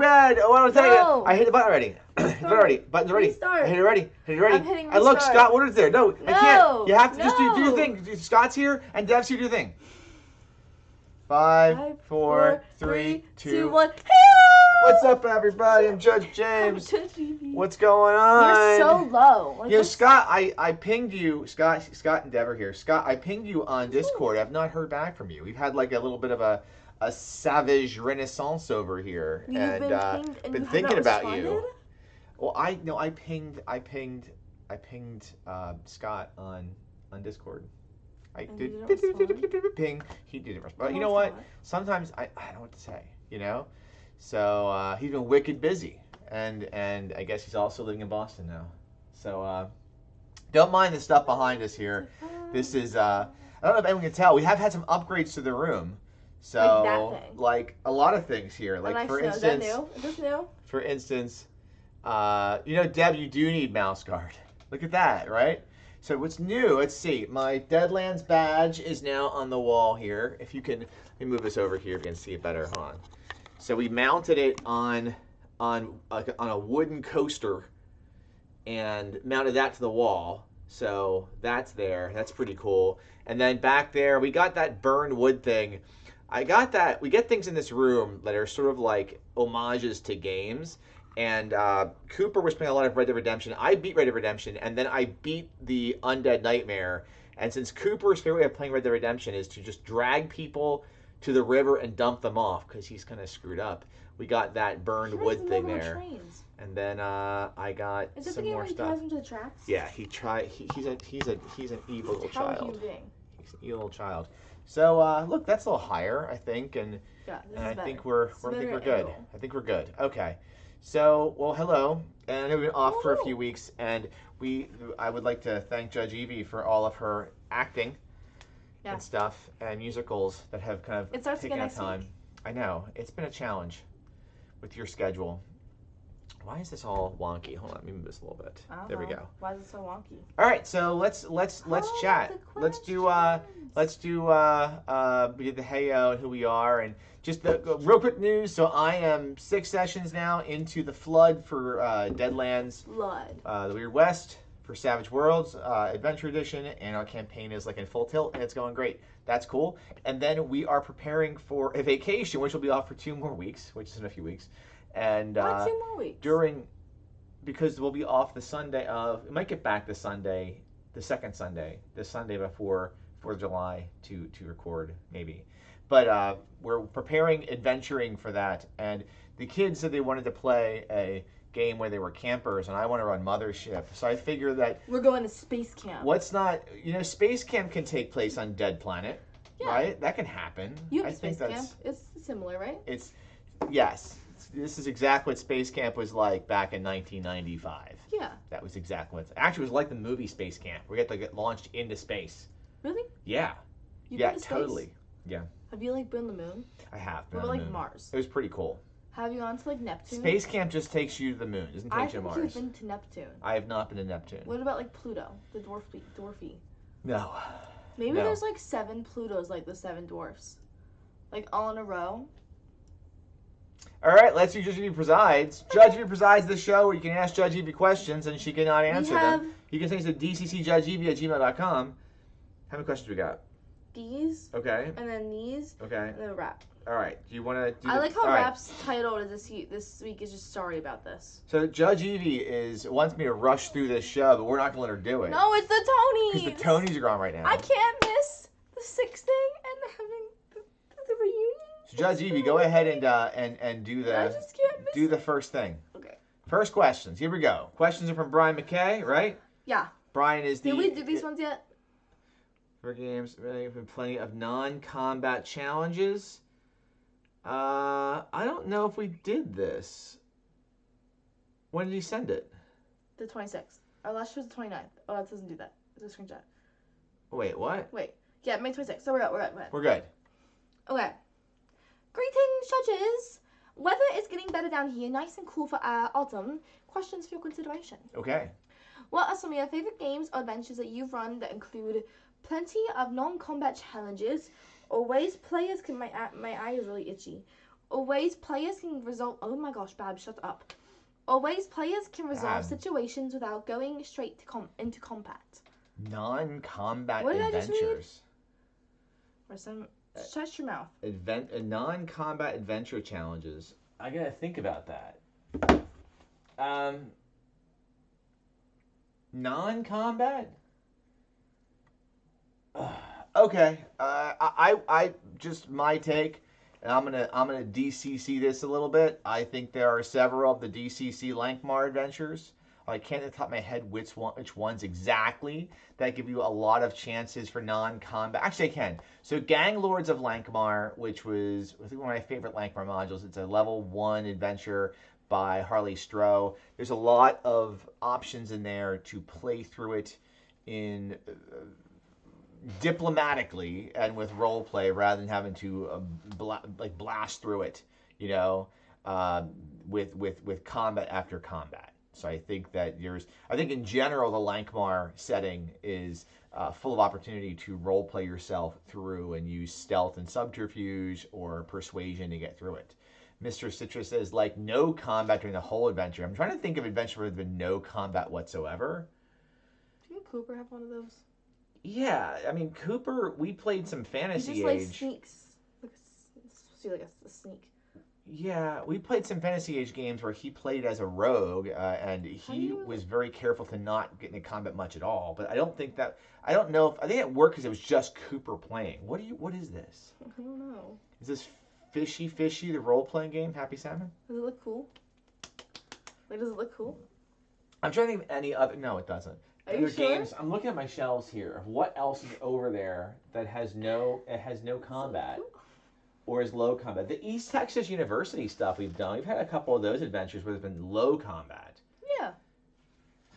bed. Oh, I want to tell No. you. I hit the button already. Hit the button already. Button's already. Restart. I hit it already. Hit it already. I'm hitting And look, restart. Scott, what is there? No, I can't. You have to just do your No. thing. Scott's here and Dev's here. Do your thing. 5, 4, 3, 2, 1. What's up, everybody? I'm Judge James. What's going on? You're so low. Like, You know, Scott, I pinged you. Scott and Dev are here. Scott, I pinged you on Discord. I've not heard back from you. We've had like a little bit of a savage renaissance over here, You've been pinged and been you thinking have not about you. responded? Well, I pinged Scott on Discord. I did ping. He didn't respond. But you know what? Sometimes I don't know what to say. You know, so he's been wicked busy, and I guess he's also living in Boston now. So don't mind the stuff behind us here. This is I don't know if anyone can tell. We have had some upgrades to the room. So Like that thing. like a lot of things here. Like nice for snow. instance, Is that new? Is this new? for instance, you know, Deb, you do need mouse guard. Look at that, right? So what's new? Let's see. My Deadlands badge is now on the wall here. If you can, let me move this over here. If you can see it better. Hold on. So we mounted it on a wooden coaster and mounted that to the wall. So that's there. That's pretty cool. And then back there, we got that burned wood thing. I got that. We get things in this room that are sort of like homages to games. And Cooper was playing a lot of Red Dead Redemption. I beat Red Dead Redemption, and then I beat the Undead Nightmare. And since Cooper's favorite way of playing Red Dead Redemption is to just drag people to the river and dump them off because he's kind of screwed up, we got that burned wood thing there. Trains. And then I got Is this some the game more where he stuff. ties him to the tracks? Yeah, he's an evil little How child. heaving. He's an evil little child. So look, that's a little higher, I think, and Yeah, this and is I better. think we're It's good. better I think we're good. Okay. So, well, hello. And I know we've been off for a Hello. few weeks, and I would like to thank Judge Evie for all of her acting and stuff and musicals that have kind of It starts taken again up next time. week. I know. It's been a challenge with your schedule. Why is this all wonky? Hold on, let me move this a little bit. There we go. Why is it so wonky? All right, so let's chat. Let's do we did the heyo and who we are, and just the real quick news. So I am 6 sessions now into the Flood for Deadlands, the Weird West for Savage Worlds Adventure Edition, and our campaign is like in full tilt, and it's going great. That's cool. And then we are preparing for a vacation, which will be off for 2 more weeks, which is in a few weeks. And Why 2 more weeks? Because we'll be off the Sunday of, we might get back the Sunday, the second Sunday, the Sunday before 4th of July to record, maybe. But we're preparing adventuring for that. And the kids said they wanted to play a game where they were campers, and I want to run Mothership. So I figure that we're going to space camp. What's not, you know, space camp can take place on Dead Planet, right? That can happen. You have space camp. It's similar, right? Yes. This is exactly what Space Camp was like back in 1995. Yeah. That was exactly what. Actually, it was like the movie Space Camp. We got to get launched into space. Really? Yeah. You've yeah, been to space? totally. Yeah. Have you like been on the moon? I have. What about like Mars? It was pretty cool. Have you gone to like Neptune? Space Camp just takes you to the moon. It doesn't take you to Mars. I've been to Neptune. I have not been to Neptune. What about like Pluto, the dwarfy? No. Maybe there's like 7 Plutos, like the 7 dwarfs, like all in a row. All right, let's do Judge Evie Presides. Judge Evie Presides the show where you can ask Judge Evie questions and she cannot answer them. You can send us to dccjudgeevie@gmail.com. How many questions we got? These. Okay. And then these. Okay. And then rap. All right. Do you want to do I like how rap's title this week is just sorry about this. So Judge Evie wants me to rush through this show, but we're not going to let her do it. No, it's the Tonys. Because the Tonys are on right now. I can't miss the 6th thing and having the reunion. So Judge Evie, go ahead and do the first thing. Okay. First questions. Here we go. Questions are from Brian McKay, right? Yeah. Brian is the. Did we do these ones yet? For games, plenty of non-combat challenges. I don't know if we did this. When did he send it? The 26th. Our last show was the 29th. Oh, it doesn't do that. It's a screenshot. Wait, what? Wait. Yeah, May 26th. So we're good. We're good. Okay. Greetings, judges. Weather is getting better down here, nice and cool for autumn. Questions for your consideration. Okay. What are some of your favorite games or adventures that you've run that include plenty of non-combat challenges, or ways players can... My eye is really itchy. Always players can resolve. Oh my gosh, Bab, shut up. Always players can resolve Bab. situations without going straight to into combat. Non-combat What did I just read? adventures. Or some. Shut your mouth. Non-combat adventure challenges. I gotta think about that. Non-combat. Okay. I just my take, and I'm gonna DCC this a little bit. I think there are several of the DCC Lankmar adventures. I can't at the top of my head which ones exactly that give you a lot of chances for non-combat. Actually, I can. So, Gang Lords of Lankmar, which was I think one of my favorite Lankmar modules. It's a level 1 adventure by Harley Stroh. There's a lot of options in there to play through it in diplomatically and with role play rather than having to blast through it, you know, with combat after combat. So I think that I think in general the Lankmar setting is full of opportunity to role play yourself through and use stealth and subterfuge or persuasion to get through it. Mr. Citrus says, like, no combat during the whole adventure. I'm trying to think of adventure where there's been no combat whatsoever. Didn't Cooper have one of those? Yeah, I mean, Cooper, we played some Fantasy He just, Age. like, sneaks. Like a sneak. Yeah, we played some Fantasy Age games where he played as a rogue, and he was very careful to not get into combat much at all. But I don't think I think it worked because it was just Cooper playing. What is this? I don't know. Is this Fishy, the role-playing game, Happy Salmon? Does it look cool? Like, does it look cool? I'm trying to think of any other. No, it doesn't. Are you sure? Games. I'm looking at my shelves here of what else is over there that has no combat or is low combat. The East Texas University stuff we've done. We've had a couple of those adventures where there's been low combat. Yeah.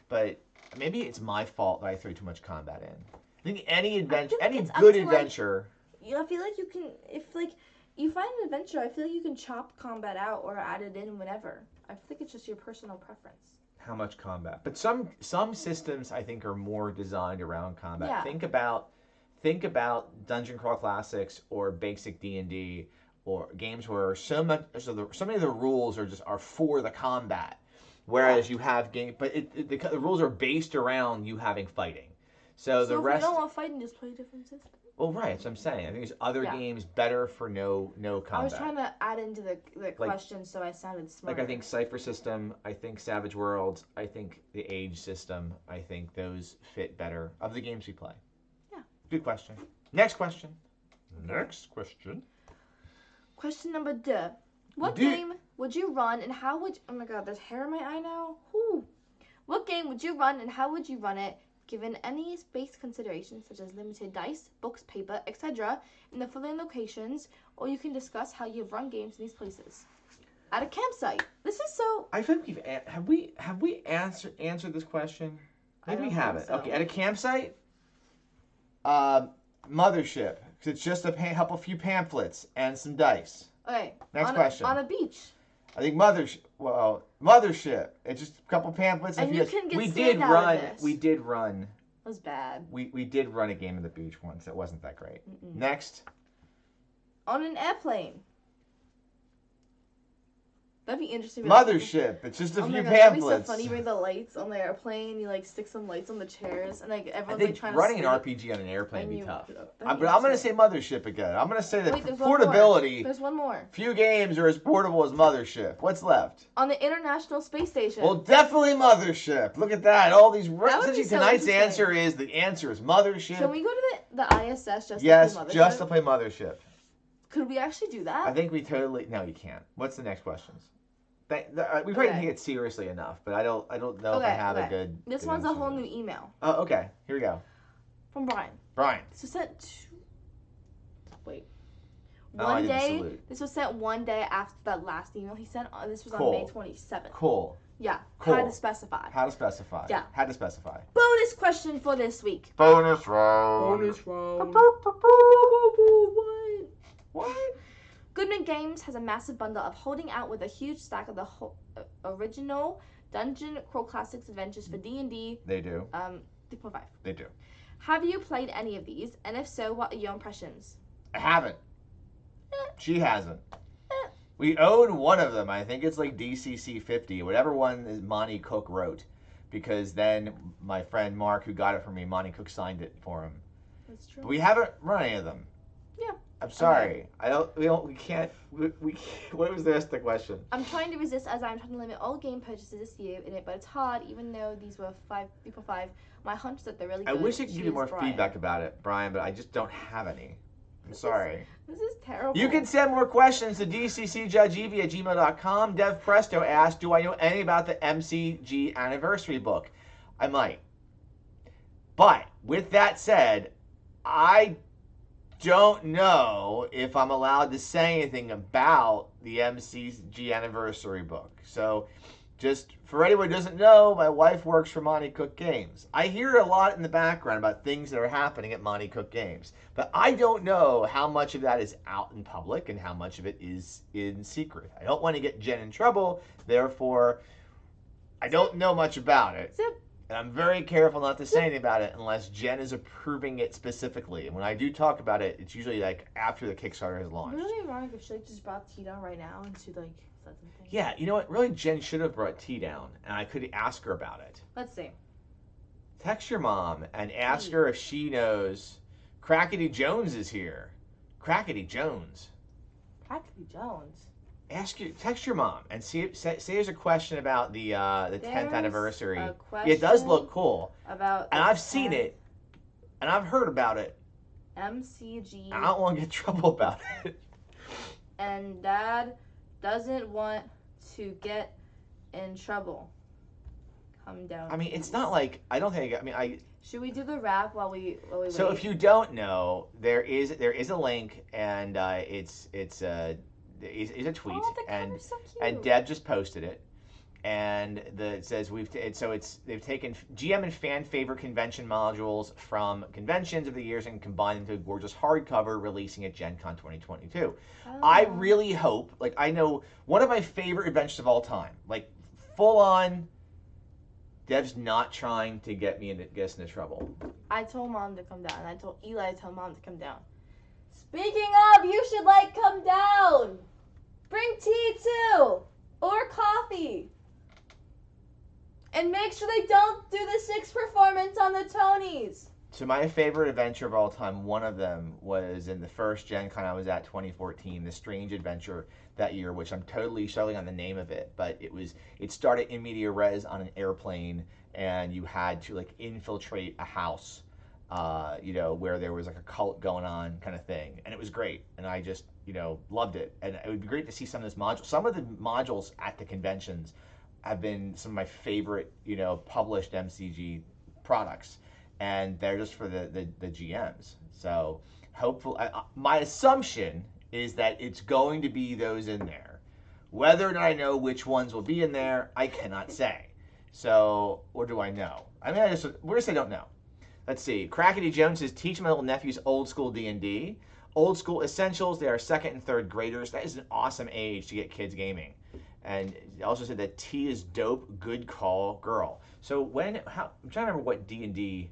But maybe it's my fault that I threw too much combat in. I think any adventure, like any it's good up to, adventure. I feel like you can, if like you find an adventure, I feel like you can chop combat out or add it in whenever. I think it's just your personal preference. How much combat? But some systems I think are more designed around combat. Yeah. Think about Dungeon Crawl Classics or basic D&D or games where so many of the rules are for the combat, whereas you have the rules are based around you having fighting. So the rest. If you don't want fighting, just play a different system. Well, right. That's what I'm saying. I think there's other games better for no combat. I was trying to add into the question so I sounded smart. Like I think Cypher System, I think Savage Worlds, I think the Age system, I think those fit better of the games we play. Yeah. Good question. Next question. Question number 2. What game would you run and how would... Oh my god, there's hair in my eye now. Whew. What game would you run and how would you run it, given any space considerations such as limited dice, books, paper, etc. in the following locations, or you can discuss how you've run games in these places. At a campsite. This is so... I think have we answered this question? Maybe we haven't. So. Okay, at a campsite, mothership, because it's just a few pamphlets and some dice. Okay. Next question. On a beach. I think mothership. It's just a couple pamphlets. And you can get we sand did out run. of this. We did run. It was bad. We did run a game of the beach once. It wasn't that great. Mm-mm. Next. On an airplane. That'd be interesting. Mothership. It's just a few pamphlets. pamphlets. That'd be so funny. You bring the lights on the airplane. You like stick some lights on the chairs, and like everyone's like trying to. Running an RPG on an airplane would be tough. But I'm going to say Mothership again. I'm going to say that Wait, portability. There's one more. Few games are as portable as Mothership. What's left? On the International Space Station. Well, definitely Mothership. Look at that. All these. Essentially, so tonight's answer is Mothership. Can we go to the ISS just to play Mothership? Just to play Mothership. Could we actually do that? I think we totally. No, you can't. What's the next questions? We probably didn't take it seriously enough, but I don't know if I have a good. This one's a whole new email. Oh, okay. Here we go. From Brian. This was sent Wait. I did the day. salute. This was sent one day after that last email he sent. This was Cool. on May 27th. Cool. Yeah. Cool. How to specify. Yeah. How to specify. Bonus question for this week. Bonus round. What? Goodman Games has a massive bundle of Holding Out with a huge stack of the original Dungeon Crawl Classics adventures for D&D. They do. 3.5. They do. Have you played any of these? And if so, what are your impressions? I haven't. She hasn't. We own one of them. I think it's like DCC 50, whatever one is Monty Cook wrote, because then my friend Mark, who got it for me, Monty Cook signed it for him. That's true. But we haven't run any of them. Yeah. I'm sorry. Okay. We can't. What was the rest of the question? I'm trying to resist as I'm trying to limit all game purchases this year in it, but it's hard. Even though these were people 5, my hunch is that they're really good. I wish I could give you more Brian. feedback about it, Brian, but I just don't have any. I'm sorry. This is terrible. You can send more questions to dccjudgeev@gmail.com. Dev Presto asked, do I know anything about the MCG anniversary book? I might. But with that said, I don't know if I'm allowed to say anything about the MCG anniversary book. So just for anyone who doesn't know, my wife works for Monty Cook Games. I hear a lot in the background about things that are happening at Monty Cook Games, but I don't know how much of that is out in public and how much of it is in secret. I don't want to get Jen in trouble, therefore I don't know much about it. And I'm very careful not to say anything about it unless Jen is approving it specifically. And when I do talk about it, it's usually like after the Kickstarter has launched. Really ironic if she just brought tea down right now and she like said something. Yeah, you know what? Really, Jen should have brought tea down, and I could ask her about it. Let's see. Text your mom and ask her if she knows Crackety Jones is here. Crackety Jones. Crackety Jones. Text your mom and say there's a question about the 10th anniversary. A It does look cool. About and I've seen it, and I've heard about it. MCG. I don't want to get in trouble about it. And Dad doesn't want to get in trouble. Come down. I mean, it's not like I don't think. I mean, Should we do the rap while we wait? So if you don't know, there is a link, and it's a tweet, Oh, the cover's so cute. and Deb just posted it, and it says they've taken GM and fan favorite convention modules from conventions of the years and combined into a gorgeous hardcover, releasing at Gen Con 2022. Oh. I really hope, like, I know one of my favorite adventures of all time, like full on. Deb's not trying to get us into trouble. I told Mom to come down, and I told Eli to tell Mom to come down. Speaking of, you should come down. Bring tea too, or coffee. And make sure they don't do the 6 performance on the Tonys. So my favorite adventure of all time, one of them was in the first Gen Con I was at, 2014, the Strange Adventure that year, which I'm totally showing on the name of it, but it started in media res on an airplane, and you had to infiltrate a house, where there was a cult going on kind of thing, and it was great, and I just loved it, and it would be great to see some of this module. Some of the modules at the conventions have been some of my favorite published MCG products, and they're just for the GMs. So hopefully, my assumption is that it's going to be those in there. Whether or not I know which ones will be in there, I cannot say. So, or do I know? I mean, we're gonna say don't know. Let's see. Crackety Jones says, teach my little nephews old school D&D. Old school essentials. They are 2nd and 3rd graders. That is an awesome age to get kids gaming. And he also said that T is dope. Good call, girl. So I'm trying to remember what D&D.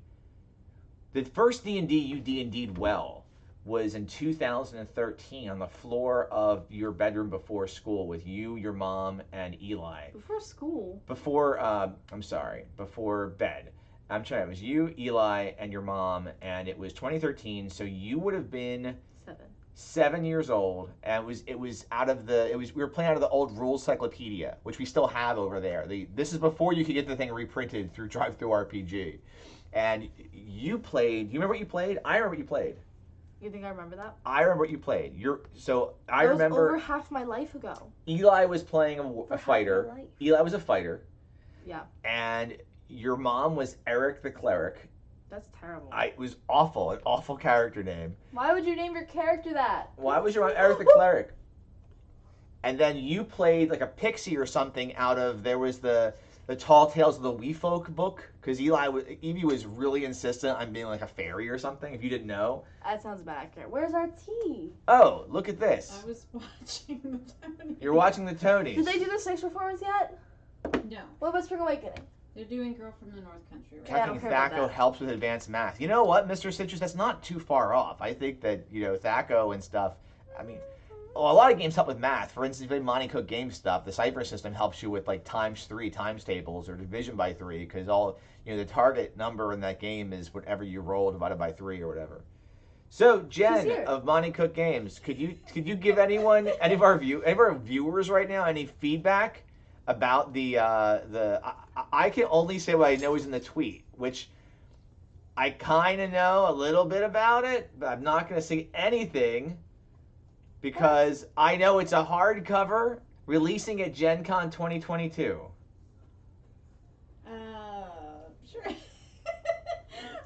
The first D&D you D&D'd well was in 2013 on the floor of your bedroom before school with you, your mom, and Eli. Before school? Before bed. It was you, Eli, and your mom, and it was 2013, so you would have been 7 years old, and we were playing out of the old Rules Cyclopedia, which we still have over there. This is before you could get the thing reprinted through DriveThruRPG. And you played. Do you remember what you played? I remember what you played. You think I remember that? I remember what you played. I was remember over half my life ago. Eli was playing a fighter. Eli was a fighter. Yeah. And your mom was Eric the Cleric. That's terrible. It was awful, an awful character name. Why would you name your character that? Why was your mom Eric the Cleric? And then you played like a pixie or something out of, there was the Tall Tales of the Wee Folk book, because Evie was really insistent on being like a fairy or something, if you didn't know. That sounds about accurate. Where's our tea? Oh, look at this. I was watching the Tonys. You're watching the Tonys. Did they do the 6 performance yet? No. What about Spring Awakening? They're doing Girl from the North Country right Yeah, I Captain don't care about Thaco that. helps with advanced math. You know what, Mr. Citrus? That's not too far off. I think that, Thaco and stuff, I mean, a lot of games help with math. For instance, if you play Monte Cook game stuff, the cipher system helps you with like ×3 times tables or division by 3 because all the target number in that game is whatever you roll divided by 3 or whatever. So Jen of Monte Cook Games, could you give any of our viewers right now any feedback about I can only say what I know is in the tweet, which I kind of know a little bit about it, but I'm not going to say anything because I know it's a hardcover releasing at Gen Con 2022. Sure.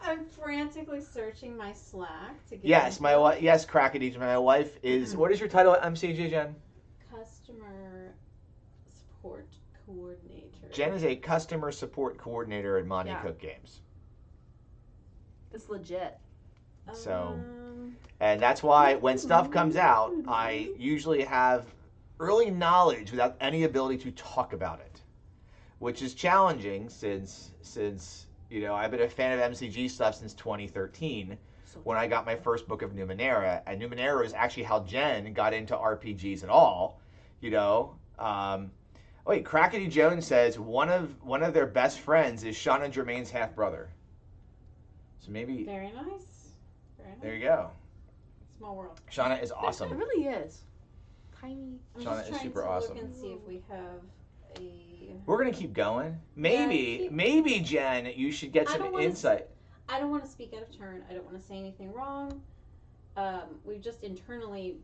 I'm frantically searching my Slack to get. Yes, yes, Crackadee. My wife is. What is your title at MCG, Jen? Customer support coordinator. Jen is a customer support coordinator at Monte Cook Games. It's legit. So, and that's why when stuff comes out, I usually have early knowledge without any ability to talk about it, which is challenging since I've been a fan of MCG stuff since 2013 when I got my first book of Numenera, and Numenera is actually how Jen got into RPGs at all. Wait, Crackety Jones says one of their best friends is Shauna Germain's half brother. So maybe. Very nice. Very nice. There you go. Small world. Shauna is awesome. It really is. Tiny. Shauna is super awesome. Look and see if we have a. We're gonna keep going. Maybe Jen, you should get some insight. I don't want to speak out of turn. I don't want to say anything wrong. We've just internally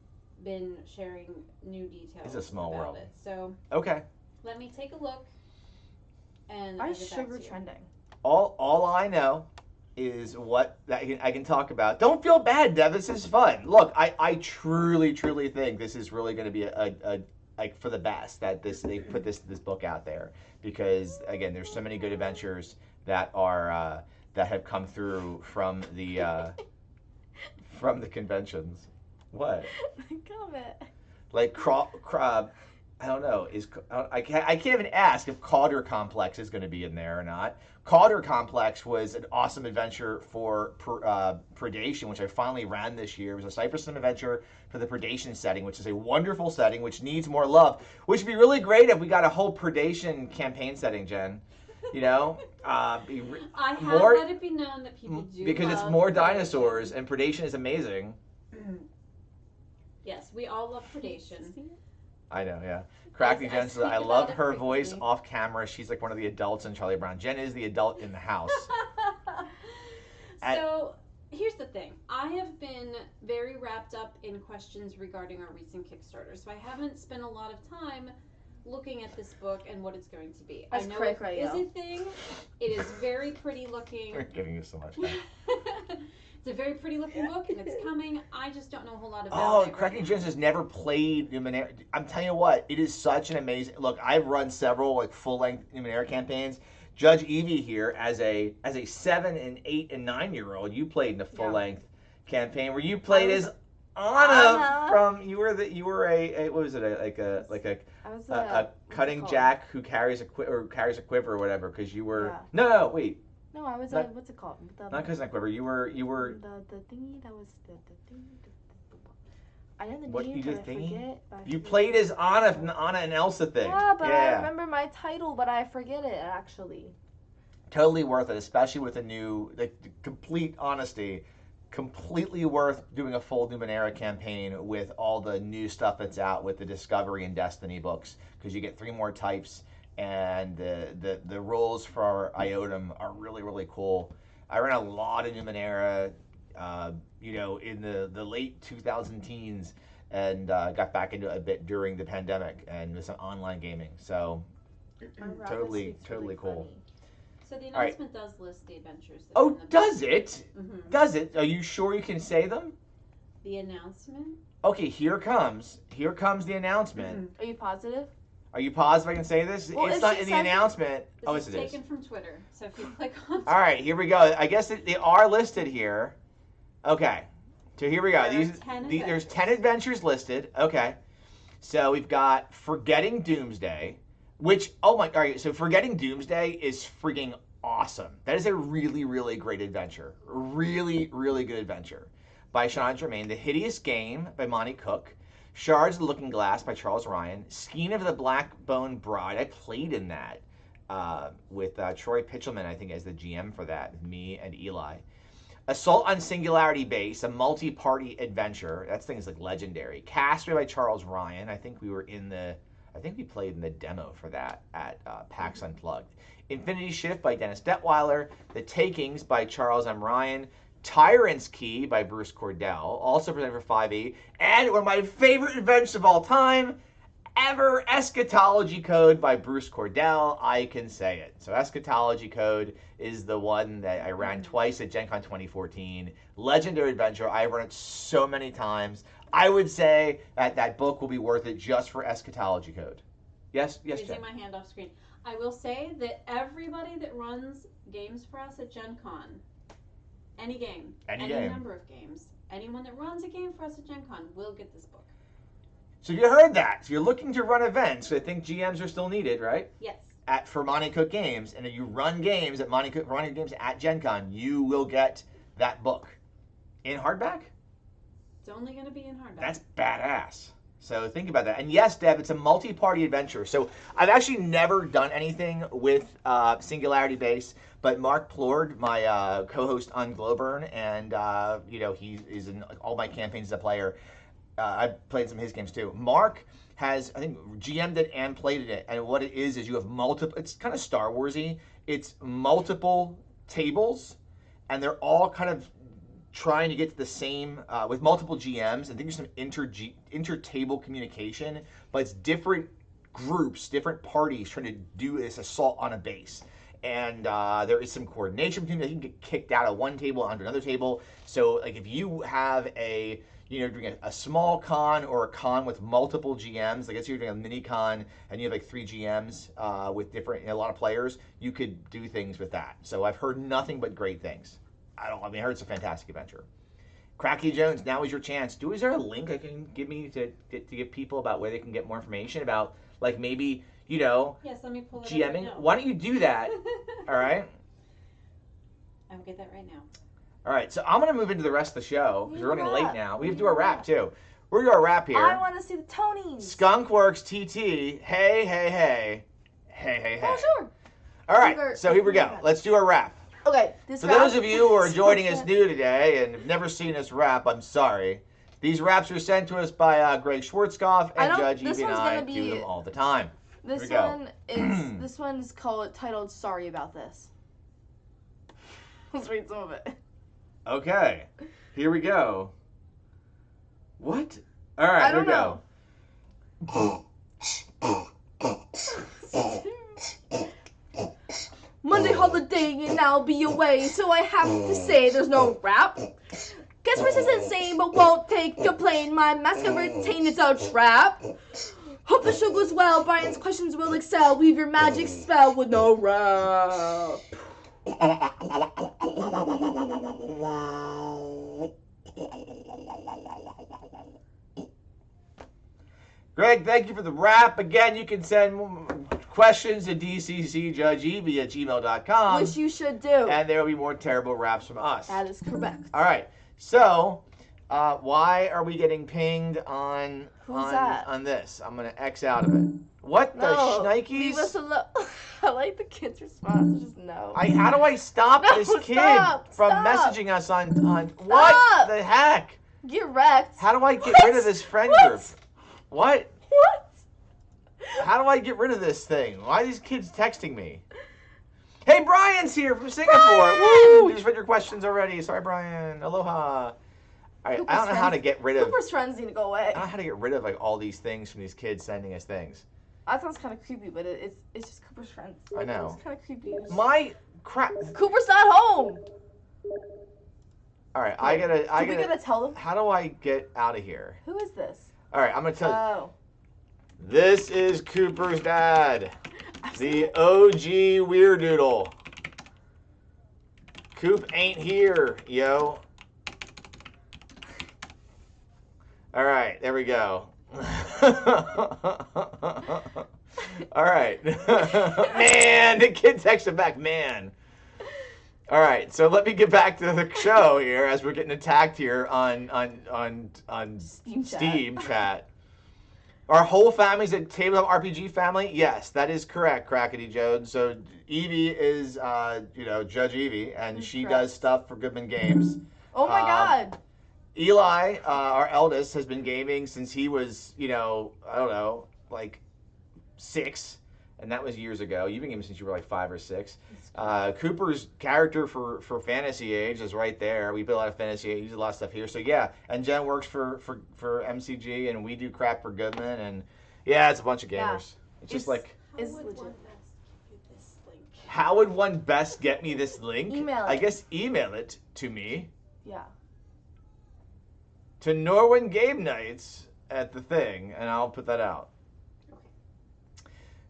been sharing new details. It's a small about world. It. So. Okay. Let me take a look. And why is sugar trending? All I know is what I can talk about. Don't feel bad, Dev. This is fun. Look, I truly think this is really going to be a for the best that they put this book out there, because again, there's so many good adventures that are that have come through from the conventions. What? Comment. Like I don't know. I can't even ask if Calder Complex is going to be in there or not. Calder Complex was an awesome adventure for Predation, which I finally ran this year. It was a Cypress Sim adventure for the Predation setting, which is a wonderful setting, which needs more love. Which would be really great if we got a whole Predation campaign setting, Jen. I have let it be known that people do because it's more dinosaurs, and Predation is amazing. Yes, we all love Predation. I know, yeah. Cracky Jen says, I love her voice off camera. She's like one of the adults in Charlie Brown. Jen is the adult in the house. So, here's the thing. I have been very wrapped up in questions regarding our recent Kickstarter. So, I haven't spent a lot of time looking at this book and what it's going to be. That's I know it is a thing. It is very pretty looking. We're giving you so much. It's a very pretty looking book, and it's coming. I just don't know a whole lot about it. Oh, Cracky Jones has never played Numenera. I'm telling you what, it is such an amazing. Look, I've run several full-length Numenera campaigns. Judge Evie here, as a 7 and 8 and 9-year-old, you played in a full-length campaign where you played as Anna from. You were a what was it, a cutting jack who carries a quiver or whatever, because you were no wait. No, I was what's it called? Not cousin quiver. You were the thingy that was the thing. I know the what name, you but did I thingy? forget. You played as Anna from the Anna and Elsa thing. Yeah, but I remember my title, but I forget it actually. Totally worth it, especially with a new, complete honesty, completely worth doing a full Numenera campaign with all the new stuff that's out with the Discovery and Destiny books, because you get 3 more types. And the rules for Iotum are really, really cool. I ran a lot of Numenera, in the late 2000 teens, and got back into it a bit during the pandemic and with some online gaming. So totally cool. So the announcement does list the adventures. Oh, does it? Mm-hmm. Does it? Are you sure you can say them? The announcement? Okay, here comes the announcement. Are you positive? Are you positive I can say this? Well, it's not in the announcement. This is taken from Twitter, so if you click on All right, here we go. I guess they are listed here. Okay, so here we go. There's 10 adventures listed. Okay, so we've got Forgetting Doomsday, which, all right, so Forgetting Doomsday is freaking awesome. That is a really, really great adventure. Really, really good adventure by Shauna Germain. The Hideous Game by Monte Cook. Shards of the Looking Glass by Charles Ryan. Skein of the Blackbone Bride. I played in that with Troy Pitchelman, I think, as the GM for that. Me and Eli. Assault on Singularity Base, a multi-party adventure. That thing is like legendary. Castaway by Charles Ryan. I think we played in the demo for that at PAX Unplugged. Infinity Shift by Dennis Detweiler. The Takings by Charles M. Ryan. Tyrant's Key by Bruce Cordell, also presented for 5e. And one of my favorite adventures of all time, ever, Eschatology Code by Bruce Cordell. I can say it. So Eschatology Code is the one that I ran twice at Gen Con 2014. Legendary adventure. I've run it so many times. I would say that book will be worth it just for Eschatology Code. Yes, Raising Jen. my hand off screen. I will say that everybody that runs games for us at Gen Con, any game, any number of games, anyone that runs a game for us at Gen Con will get this book. So you heard that. So you're looking to run events. I think GMs are still needed, right? Yes. For Monte Cook Games, and if you run games at Monte Cook, running games at Gen Con, you will get that book in hardback. It's only going to be in hardback. That's badass. So think about that. And yes, Deb, it's a multi-party adventure. So I've actually never done anything with Singularity Base, but Mark Plord, my co-host on Glowburn, and he is in all my campaigns as a player. I've played some of his games too. Mark has, I think, GM'd it and played it. And what it is you have multiple, it's kind of Star Wars-y. It's multiple tables, and they're all kind of trying to get to the same, with multiple GMs. I think there's some inter-table communication, but it's different groups, different parties trying to do this assault on a base. And there is some coordination between them. You can get kicked out of one table onto another table. So like if you have doing a small con or a con with multiple GMs, like if you're doing a mini con and you have like 3 GMs with a lot of players, you could do things with that. So I've heard nothing but great things. I heard it's a fantastic adventure. Cracky Jones, now is your chance. Is there a link I can give me to give people about where they can get more information about, like maybe, yes, let me pull it GMing? up right now. Why don't you do that? All right. I will get that right now. All right, so I'm going to move into the rest of the show because we're running late Wrap. now. We have to do our wrap, too. We're going to do our wrap here. I want to see the Tonys. Skunkworks TT. Hey, hey, hey. Hey, hey, hey. Oh, sure. All right, so here we go. Let's do our wrap. Okay. For those of you who are joining us new today and have never seen us rap, I'm sorry. These raps are sent to us by Greg Schwarzkopf, and Judge Evie and I do them all the time. This one is titled "Sorry About This." Let's read some of it. Okay, here we go. What? All right, here we go. Monday holiday and I'll be away, so I have to say there's no rap. Guess Chris is insane, but won't take your plane. My masquerade routine is a trap. Hope the show goes well. Brian's questions will excel. Weave your magic spell with no rap. Greg, thank you for the rap. Again, you can send questions to dccjudgeevie@gmail.com. Which you should do. And there will be more terrible raps from us. That is correct. All right. So, why are we getting pinged on this? I'm going to X out of it. What the shnikes? Leave us alone. I like the kid's response. Just no. How do I stop this kid from messaging us on what the heck? Get wrecked. How do I get rid of this friend group? What? How do I get rid of this thing? Why are these kids texting me? Hey, Brian's here from Singapore. Brian! Woo! You just read your questions already. Sorry, Brian. Aloha. All right, I don't know how to get rid of. Cooper's friends need to go away. I don't know how to get rid of all these things from these kids sending us things. That sounds kind of creepy, but it's just Cooper's friends. I know. It's kind of creepy. My crap. Cooper's not home. All right, I gotta. We gotta tell them. How do I get out of here? Who is this? All right, I'm gonna tell you. Oh. This is Cooper's dad, the OG Weirdoodle. Coop ain't here, yo. All right, there we go. All right. Man, the kid texted back, man. All right, so let me get back to the show here as we're getting attacked here on Steam Steam chat. Our whole family's a tabletop RPG family. Yes, that is correct, Crackety Joe. So Evie is, Judge Evie, and she does stuff for Goodman Games. Oh my God. Eli, our eldest, has been gaming since he was, I don't know, like 6, and that was years ago. You've been gaming since you were like 5 or 6. Cooper's character for Fantasy Age is right there. We play a lot of Fantasy Age, use a lot of stuff here. So yeah, and Jen works for MCG, and we do crap for Goodman, and yeah, it's a bunch of gamers. Yeah. It's just like, How would one best give you this link? how would one best get me this link? Email I it. guess email it to me. Yeah. To Norwin Game Nights at the thing, and I'll put that out.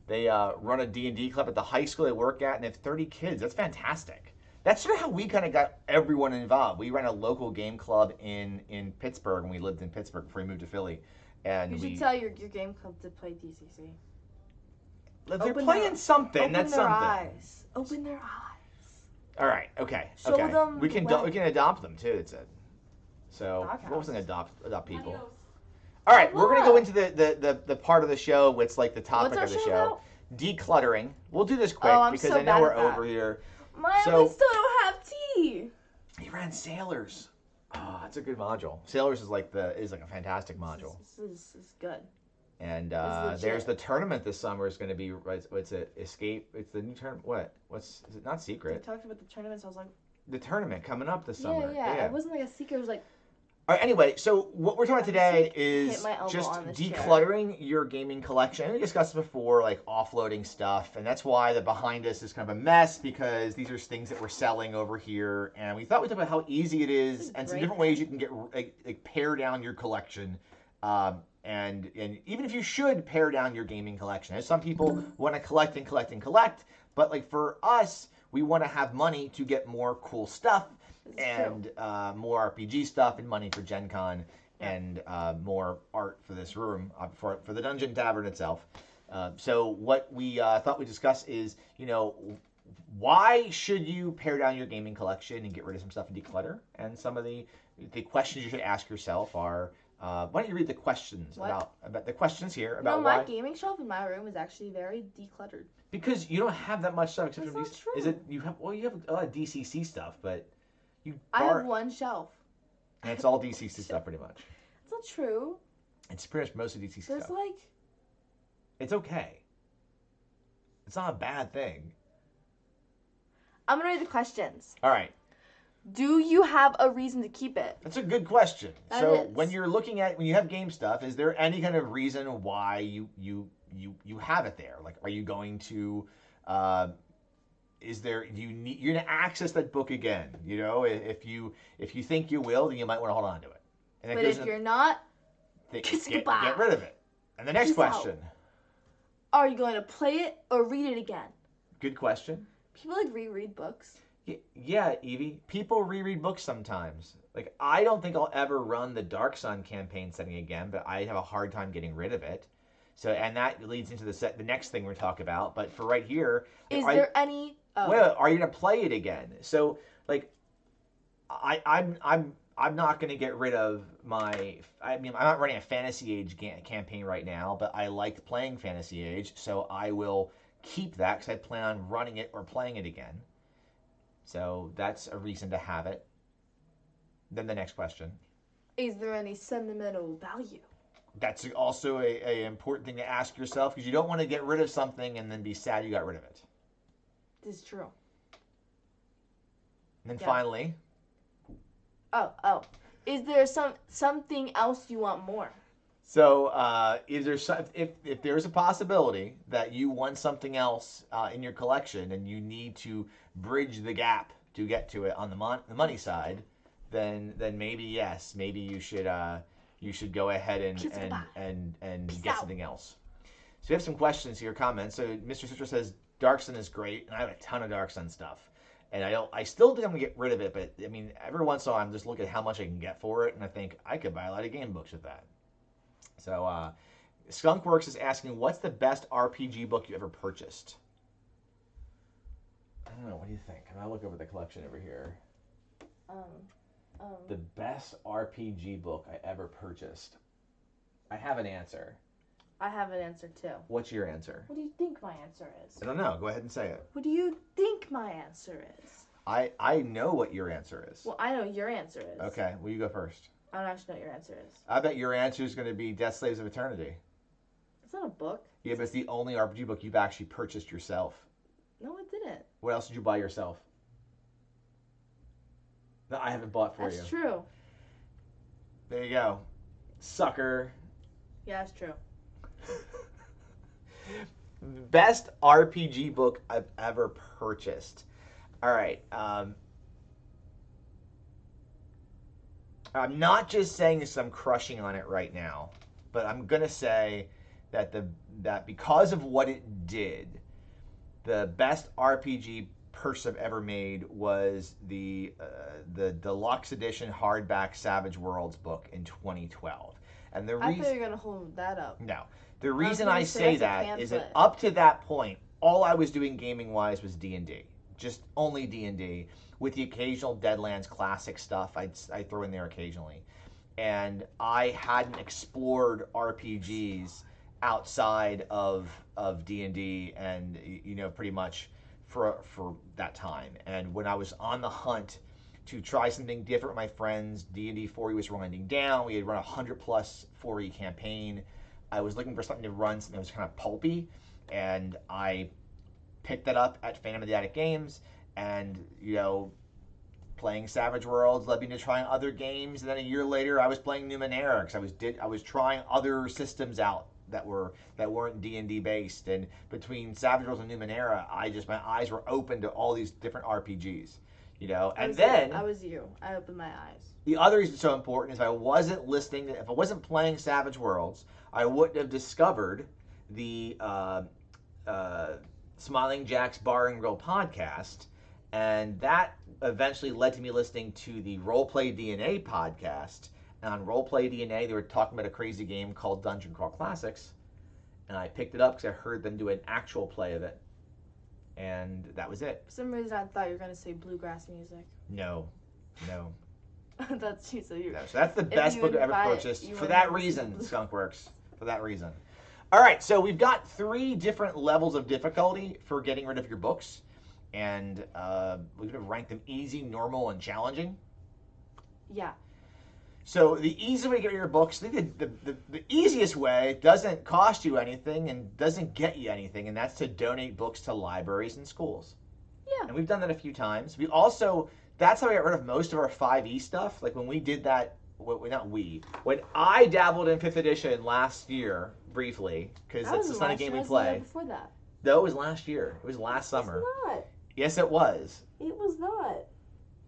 They run a D&D club at the high school they work at, and they have 30 kids. That's fantastic. That's sort of how we kind of got everyone involved. We ran a local game club in Pittsburgh when we lived in Pittsburgh before we moved to Philly. And You should tell your game club to play DCC. they're open playing their- something. Open That's their something. eyes. Open their eyes. All right. Okay. Show okay. them we the can way. we can adopt them too. It said. So Doghouse. what was an adopt people? Adios. All right, we're gonna go Look. into the part of the show what's like the topic What's our of the show show. about? Decluttering. We'll do this quick Oh, I'm because so I know bad we're at that. over here. Maya, So- we still don't have tea. He ran Sailors. Oh, that's a good module. Sailors is like a fantastic module. This is good. And legit. there's the tournament this summer is going to be. It's a escape. It's the new tournament. Is it? Not We secret. talked about the tournaments. I was like, The tournament coming up this summer. yeah. It wasn't like a secret. It was like, All right, anyway, so what we're talking about today Hit is my elbow just on this chair. decluttering your gaming collection. We discussed it before, like offloading stuff, and that's why the behind us is kind of a mess because these are things that we're selling over here, and we thought we'd talk about how easy it is and some Great. different ways you can get like pare down your collection, and even if you should pare down your gaming collection. As some people want to collect and collect and collect, but like for us, we want to have money to get more cool stuff. this is And more RPG stuff and money for Gen Con and more art for this room, for the Dungeon Tavern itself. So what we thought we'd discuss is, why should you pare down your gaming collection and get rid of some stuff and declutter? And some of the questions you should ask yourself are, why don't you read the questions What? about the questions here true. about No, my why? gaming shelf in my room is actually very decluttered. Because you don't have that much stuff except That's for not these. true. Is it you have a lot of DCC stuff, but you I bar- have one shelf. and it's all DCC stuff pretty much. It's not true. It's pretty much mostly DCC There's stuff. like, It's okay. It's not a bad thing. I'm gonna read the questions. All right, Do you have a reason to keep it? that's a good question. That So is. when you have game stuff, is there any kind of reason why you have it there? Like, are you going to? You're gonna access that book again? If you think you will, then you might want to hold on to it. And But if you're not, kiss get goodbye. rid of it. And the next Peace out. question. are you going to play it or read it again? Good question. People like reread books. Yeah, Evie. People reread books sometimes. Like, I don't think I'll ever run the Dark Sun campaign setting again, but I have a hard time getting rid of it. So, and that leads into the next thing we're talking about. But for right here, Is there any? Oh, well, are you gonna play it again? So, like, I'm not gonna get rid of my. I mean, I'm not running a Fantasy Age campaign right now, but I liked playing Fantasy Age, so I will keep that because I plan on running it or playing it again. So that's a reason to have it. Then the next question. is there any sentimental value? That's also a important thing to ask yourself because you don't want to get rid of something and then be sad you got rid of it. This is true. And then Yeah. finally, Oh. Is there something else you want more? so is there if there's a possibility that you want something else in your collection and you need to bridge the gap to get to it on the money side, then maybe yes, maybe you should go ahead Kiss goodbye. and Peace get out. something else. So we have some questions here, comments. So Mr. Citra says Dark Sun is great, and I have a ton of Dark Sun stuff. And I still think I'm gonna get rid of it, but I mean, every once in a while I'm just looking at how much I can get for it, and I think I could buy a lot of game books with that. So Skunkworks is asking, what's the best RPG book you ever purchased? I don't know. What do you think? Can I look over the collection over here? The best RPG book I ever purchased. I have an answer. I have an answer too. What's your answer? What do you think my answer is? I don't know. Go ahead and say it. What do you think my answer is? I know what your answer is. Well, I know your answer is. Okay, well, you go first. I don't actually know what your answer is. I bet your answer is going to be Death Slaves of Eternity. It's not a book. Yeah, but it's the only RPG book you've actually purchased yourself. No, it didn't. What else did you buy yourself? That I haven't bought for you. That's true. There you go. Sucker. Yeah, that's true. Best RPG book I've ever purchased. All right. I'm not just saying this, I'm crushing on it right now, but I'm gonna say that that because of what it did, the best RPG purchase I've ever made was the deluxe edition hardback Savage Worlds book in 2012. And the I reason thought you were gonna hold that up. no, the reason gonna I say say that's a that is that pamphlet. up to that point, all I was doing gaming wise was D&D, just only D&D, with the occasional Deadlands classic stuff I throw in there occasionally, and I hadn't explored RPGs outside of D&D and pretty much for that time. And when I was on the hunt to try something different with my friends, D&D 4E was winding down. We had run a 100+ 4E campaign. I was looking for something to run, something that was kind of pulpy, and I picked that up at Phantom of the Attic Games, and playing Savage Worlds led me to trying other games. And then a year later, I was playing Numenera because I was trying other systems out that weren't D&D based. And between Savage Worlds and Numenera, my eyes were open to all these different RPGs. And then I was you. I opened my eyes. the other reason it's so important is if I wasn't playing Savage Worlds, I wouldn't have discovered the Smiling Jack's Bar and Grill podcast, and that eventually led to me listening to the Roleplay DNA podcast. And on Roleplay DNA, they were talking about a crazy game called Dungeon Crawl Classics, and I picked it up because I heard them do an actual play of it, and that was it. For some reason, I thought you were gonna say bluegrass music. No. That's you. So you. No, so that's the best you book I've ever invite- purchased. you For would that have reason, listened. Skunkworks. For that reason. All right, so we've got 3 different levels of difficulty for getting rid of your books, and we've ranked them easy, normal, and challenging. Yeah. So the easy way to get rid of your books, I think the easiest way doesn't cost you anything and doesn't get you anything, and that's to donate books to libraries and schools. Yeah. And we've done that a few times. We also, that's how we got rid of most of our 5e stuff. Like when we did that, when I dabbled in 5th edition last year, briefly, because That that's was the kind of last game year, we it was the year play. Before that. No, it was last year. It was last summer. It's not. Yes, it was. It was not.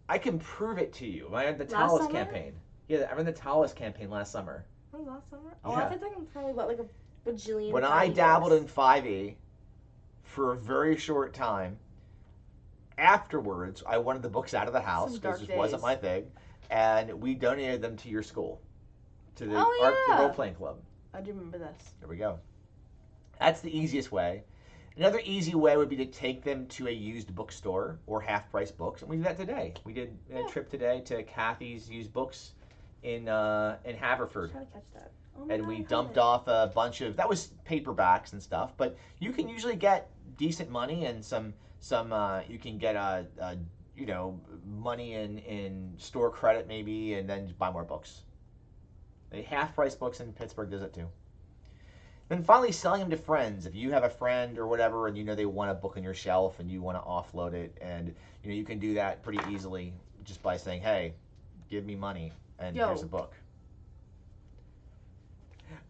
I can prove it to you. I ran the Last Talos summer? campaign. Yeah, I ran the Talos campaign last summer. That was last summer. Oh, Yeah. I think I'm probably about like a bajillion. When I dabbled in 5e for a very short time, afterwards, I wanted the books out of the house Some because dark this wasn't days. my thing, and we donated them to your school, to the, Oh, the yeah. role-playing club. I do remember this. There we go. That's the easiest way. Another easy way would be to take them to a used bookstore or half-price books, and we did that today. We did a trip today to Kathy's used books in Haverford. Try to catch that. Oh my And God, we I have dumped it. off a bunch of, that was paperbacks and stuff, but you can usually get decent money and you can get money in store credit maybe, and then buy more books. The half-price books in Pittsburgh does it too. Then finally selling them to friends. If you have a friend or whatever and they want a book on your shelf and you want to offload it, and you can do that pretty easily just by saying, hey, give me money and here's a book.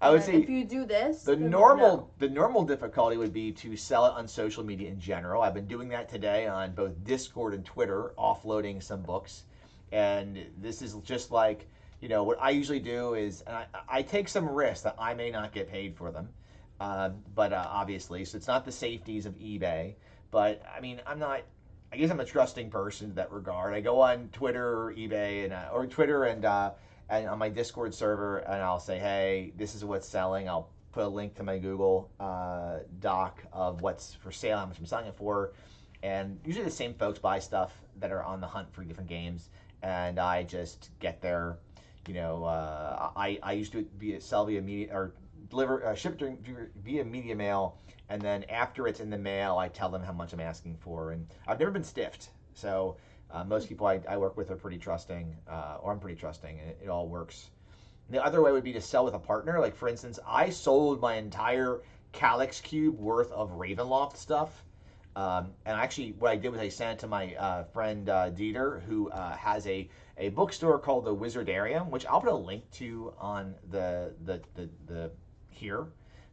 I would And say if you do this, the then normal difficulty would be to sell it on social media in general. I've been doing that today on both Discord and Twitter, offloading some books. And this is just like, what I usually do is, and I take some risks that I may not get paid for them, but obviously, so it's not the safeties of eBay. But I mean, I guess I'm a trusting person in that regard. I go on Twitter or eBay or Twitter and on my Discord server, and I'll say, hey, this is what's selling. I'll put a link to my Google Doc of what's for sale, how much I'm selling it for, and usually the same folks buy stuff that are on the hunt for different games, and I just get there. I used to sell via media or shipped via media mail, and then after it's in the mail, I tell them how much I'm asking for, and I've never been stiffed. So most people I work with are pretty trusting, or I'm pretty trusting, and it all works. The other way would be to sell with a partner. Like, for instance, I sold my entire Calyx Cube worth of Ravenloft stuff. And actually, what I did was I sent it to my friend Dieter, who has a bookstore called the Wizardarium, which I'll put a link to on the here.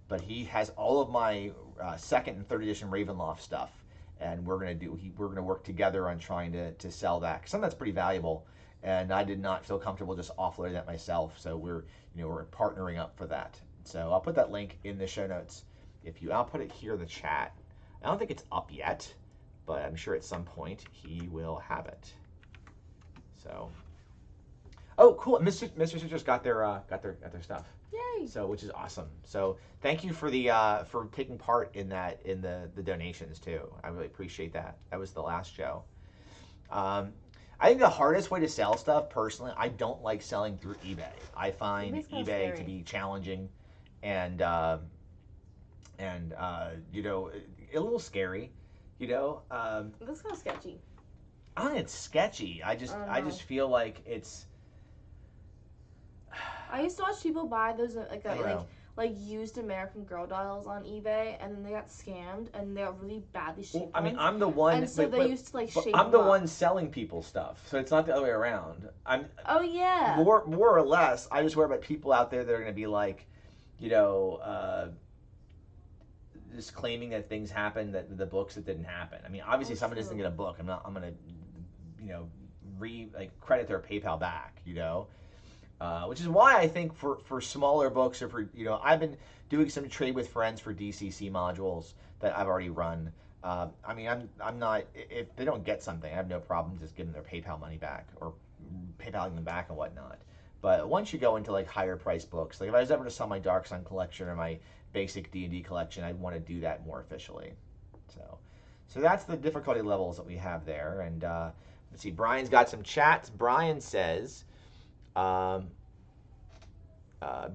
But he has all of my second and third edition Ravenloft stuff, and we're gonna work together on trying to sell that. 'Cause some of that's pretty valuable, and I did not feel comfortable just offloading that myself. So we're partnering up for that. So I'll put that link in the show notes. I'll put it here in the chat. I don't think it's up yet, but I'm sure at some point he will have it. So, oh, cool! Mr. Sisters got their stuff. Yay! So, which is awesome. So, thank you for for taking part in the donations too. I really appreciate that. That was the last show. I think the hardest way to sell stuff, personally, I don't like selling through eBay. I find eBay to be challenging, and a little scary. It looks kind of sketchy. I don't think it's sketchy. I just feel like it's. I used to watch people buy those like used American Girl dolls on eBay, and then they got scammed, and they got really badly shaped. Well, I mean, I'm the one. And so they used to shape. I'm the one selling people stuff, so it's not the other way around. Oh yeah. More or less, I just worry about people out there that are going to be like, just claiming that things happened, that the books that didn't happen. I mean, obviously, if someone doesn't get a book, I'm going to credit their PayPal back, which is why I think for smaller books, or for, I've been doing some trade with friends for DCC modules that I've already run. I mean, I'm not, if they don't get something, I have no problem just giving their PayPal money back, or PayPaling them back and whatnot. But once you go into like higher price books, like if I was ever to sell my Dark Sun collection or my basic D&D collection, I'd want to do that more officially. So that's the difficulty levels that we have there. And let's see, Brian's got some chats. Brian says,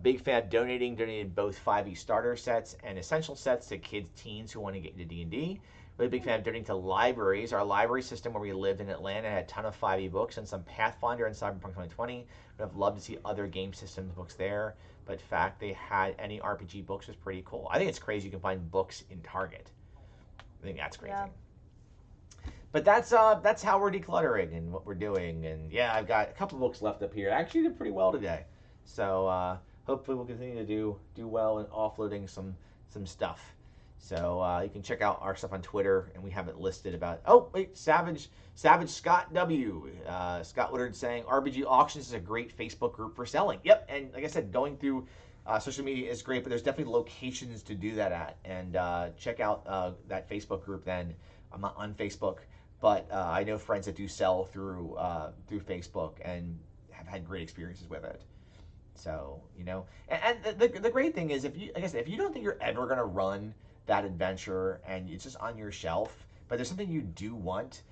big fan of donated both 5e starter sets and essential sets to kids, teens who want to get into D&D. Really big fan of donating to libraries. Our library system where we lived in Atlanta had a ton of 5e books and some Pathfinder and Cyberpunk 2020. Would have loved to see other game systems books there, but the fact they had any RPG books was pretty cool. I think it's crazy you can find books in Target. I think that's crazy. Yeah. But that's how we're decluttering and what we're doing. And yeah, I've got a couple books left up here. I actually did pretty well today. So hopefully we'll continue to do well in offloading some stuff. So you can check out our stuff on Twitter, and we have it listed about. Oh wait, Savage Scott W. Scott Woodard saying RPG Auctions is a great Facebook group for selling. Yep, and like I said, going through social media is great, but there's definitely locations to do that at. And check out that Facebook group. Then I'm not on Facebook, but I know friends that do sell through Facebook and have had great experiences with it. So and the great thing is, if you don't think you're ever gonna run that adventure and it's just on your shelf, but there's something you do want,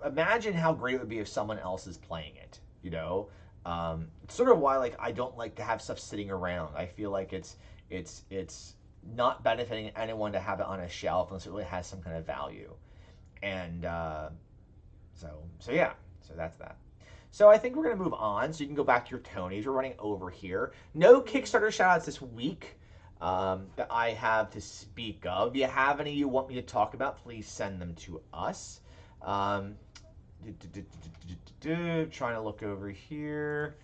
imagine how great it would be if someone else is playing it. It's sort of why I don't like to have stuff sitting around. I feel like it's not benefiting anyone to have it on a shelf unless it really has some kind of value. And so that's that. So I think we're going to move on. So you can go back to your Tonys. We're running over here. No Kickstarter shoutouts this week that I have to speak of. If you have any you want me to talk about, please send them to us. Trying to look over here.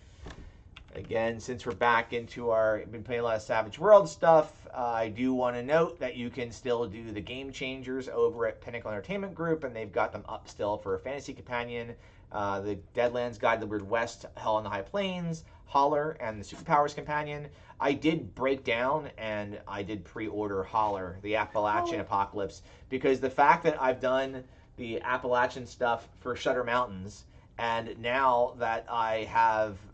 Again, since we're back into been playing a lot of Savage World stuff, I do want to note that you can still do the Game Changers over at Pinnacle Entertainment Group, and they've got them up still for a Fantasy Companion, the Deadlands Guide to the Weird West, Hell on the High Plains, Holler, and the Superpowers Companion. I did break down and I did pre-order Holler, the Appalachian Apocalypse, because the fact that I've done the Appalachian stuff for Shutter Mountains, and now that I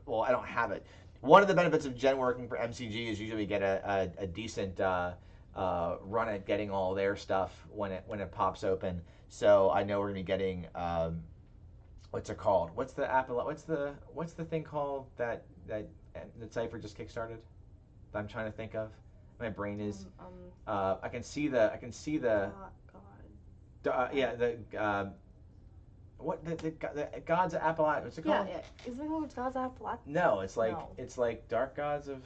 don't have it. One of the benefits of Gen working for MCG is usually we get a decent run at getting all their stuff when it pops open. So I know we're gonna be getting what's it called? What's the thing called that Cypher just kickstarted? that I'm trying to think of. My brain is. I can see the. God. Yeah, the. What the gods of Appalachia? What's it called? Yeah. Isn't it called Gods of Appalachia? No, it's like No. it's like dark gods of.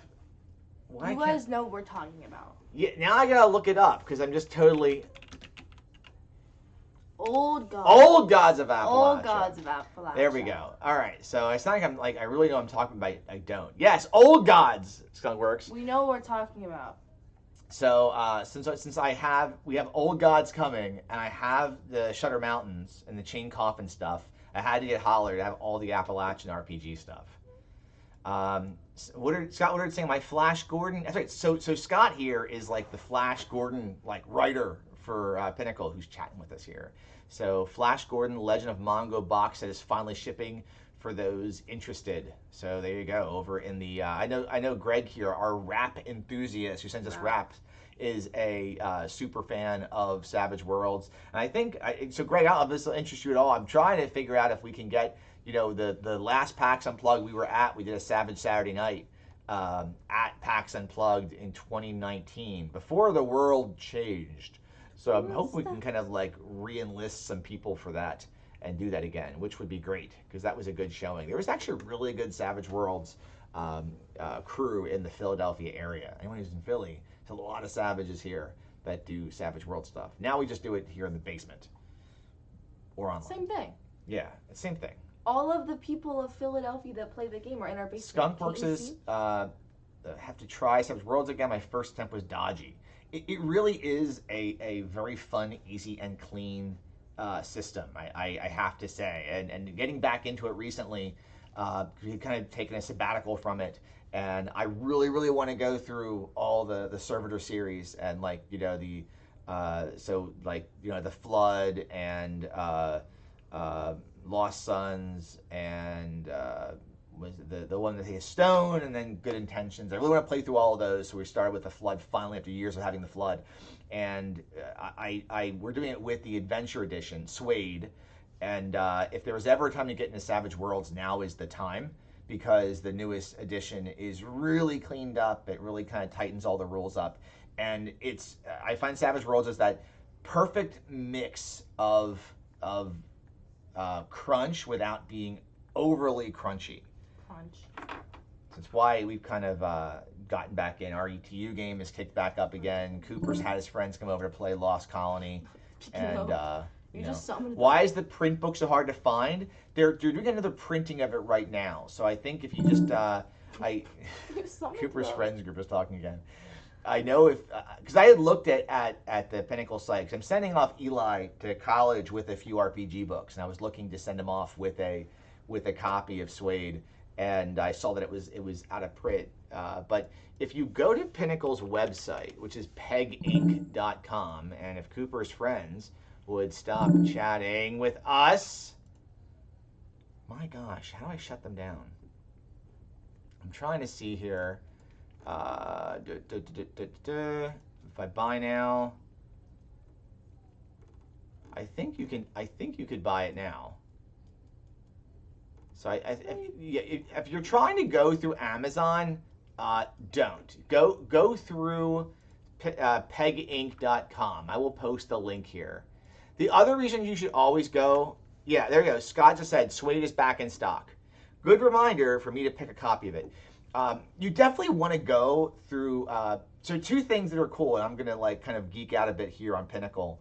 Why You guys know what we're talking about. Yeah, now I gotta look it up because I'm just totally. Old gods. Old gods of Appalachia. Old gods of Appalachia. There we go. All right, so it's not like I'm like I really know what I'm talking about. I don't. Yes, old gods. Skunk works. We know what we're talking about. So since we have old gods coming, and I have the Shutter Mountains and the Chain Coffin stuff, I had to get Holler to have all the Appalachian RPG stuff. Scott Woodard saying my Flash Gordon. That's right. So Scott here is like the Flash Gordon like writer for Pinnacle, who's chatting with us here. So Flash Gordon Legend of Mongo box set is finally shipping for those interested. So there you go. Over in the I know Greg here, our rap enthusiast who sends us raps, is a super fan of Savage Worlds. And I think so. Greg, I don't know if this will interest you at all. I'm trying to figure out if we can get the last PAX Unplugged we were at. We did a Savage Saturday night at PAX Unplugged in 2019 before the world changed. So I'm hoping we can kind of like re-enlist some people for that and do that again, which would be great because that was a good showing. There was actually a really good Savage Worlds crew in the Philadelphia area. Anyone who's in Philly, there's a lot of Savages here that do Savage World stuff. Now we just do it here in the basement or online. Same thing. Yeah, same thing. All of the people of Philadelphia that play the game are in our basement. Skunkworks is have to try Savage Worlds again. My first attempt was dodgy. It really is a very fun, easy, and clean system, I have to say. And getting back into it recently, we've kind of taken a sabbatical from it. And I really, really want to go through all the Servitor series and the Flood and Lost Sons and was the one that has Stone and then Good Intentions. I really want to play through all of those. So we started with the Flood finally after years of having the Flood, and we're doing it with the Adventure Edition, Suede. And if there was ever a time to get into Savage Worlds, now is the time because the newest edition is really cleaned up. It really kind of tightens all the rules up, and I find Savage Worlds is that perfect mix of crunch without being overly crunchy. That's why we've kind of gotten back in. Our ETU game is kicked back up again. Cooper's had his friends come over to play Lost Colony. And why is the print book so hard to find? They're doing another printing of it right now. So I think if you just Cooper's friends group is talking again. I know because I had looked at the Pinnacle site, because I'm sending off Eli to college with a few RPG books, and I was looking to send him off with a copy of Suede, and I saw that it was out of print. But if you go to Pinnacle's website, which is peginc.com, and if Cooper's friends would stop chatting with us, my gosh, how do I shut them down? I'm trying to see here. If I buy now, I think you could buy it now. So if you're trying to go through Amazon, don't go through peginc.com. I will post the link here. The other reason you should always go, yeah, there you go. Scott just said Suede is back in stock. Good reminder for me to pick a copy of it. You definitely want to go through. So two things that are cool, and I'm gonna kind of geek out a bit here on Pinnacle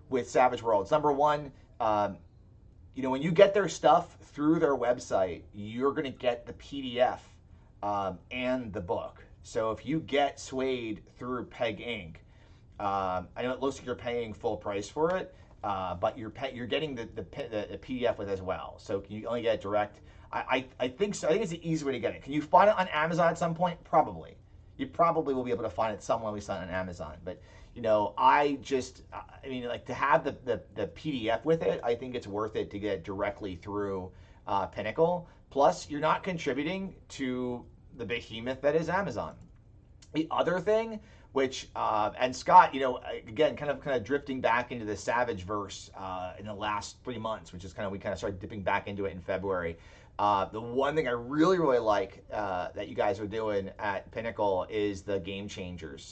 with Savage Worlds. Number one, when you get their stuff through their website, you're gonna get the PDF and the book. So if you get Suede through Peg Inc., I know it looks like you're paying full price for it, but you're getting the PDF with as well. So you only get it direct. I think so. I think it's the easy way to get it. Can you find it on Amazon at some point? Probably. You probably will be able to find it somewhere we sign on Amazon. But to have the PDF with it, I think it's worth it to get it directly through Pinnacle. Plus, you're not contributing to the behemoth that is Amazon. The other thing which and Scott, again, kind of drifting back into the Savage verse in the last 3 months, which is we kind of started dipping back into it in February. The one thing I really, really like that you guys are doing at Pinnacle is the game changers.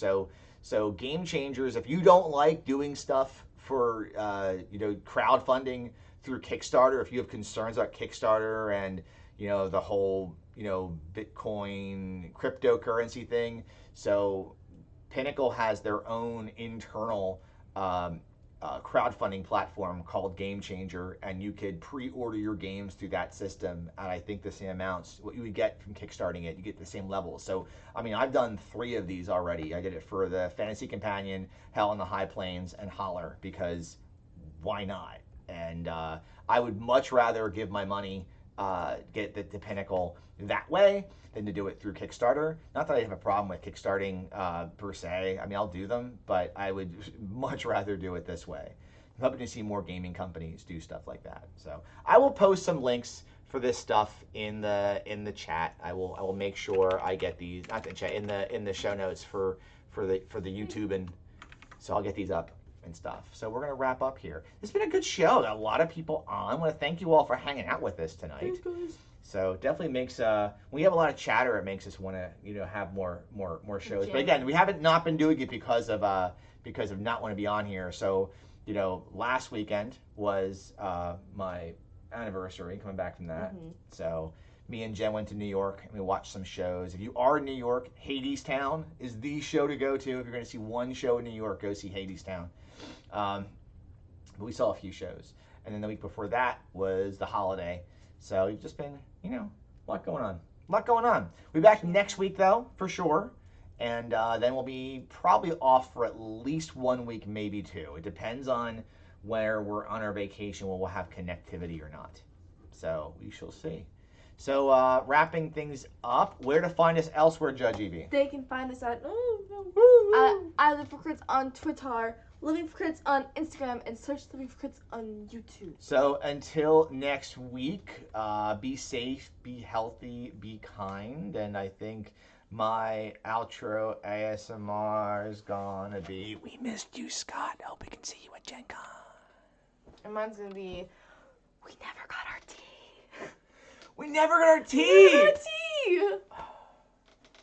So game changers, if you don't like doing stuff for crowdfunding through Kickstarter, if you have concerns about Kickstarter and the whole Bitcoin cryptocurrency thing, so Pinnacle has their own internal crowdfunding platform called Game Changer, and you could pre-order your games through that system. And I think the same amounts, what you would get from kickstarting it, you get the same levels. So, I mean, I've done 3 of these already. I did it for the Fantasy Companion, Hell in the High Plains, and Holler, because why not? And I would much rather give my money, get the Pinnacle that way than to do it through Kickstarter. Not that I have a problem with kickstarting per se. I mean, I'll do them, but I would much rather do it this way. I'm hoping to see more gaming companies do stuff like that. So I will post some links for this stuff in the chat. I will make sure I get these, not the chat, in the show notes for the YouTube, and so I'll get these up and stuff. So we're gonna wrap up here. It's been a good show. Got a lot of people on. I want to thank you all for hanging out with us tonight. Thanks, guys. So definitely makes when we have a lot of chatter, it makes us want to have more shows. But again, we haven't not been doing it because of not want to be on here. So last weekend was my anniversary, coming back from that. Mm-hmm. So me and Jen went to New York and we watched some shows. If you are in New York, Hadestown is the show to go to. If you're going to see one show in New York, go see Hadestown. But we saw a few shows, and then the week before that was the holiday. So we've just been, a lot going on. We'll be back next week, though, for sure. And then we'll be probably off for at least 1 week, maybe 2. It depends on where we're on our vacation, where we'll have connectivity or not. So we shall see. So wrapping things up, where to find us elsewhere, Judge Evie? They can find us at I Live for Crits on Twitter, Living for Crits on Instagram, and search Living for Crits on YouTube. So until next week, be safe, be healthy, be kind, and I think my outro ASMR is gonna be, we missed you, Scott. Hope we can see you at Gen Con. And mine's gonna be, we never got our tea. We never got our tea! We never got our tea!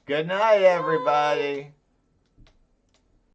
Good night, everybody.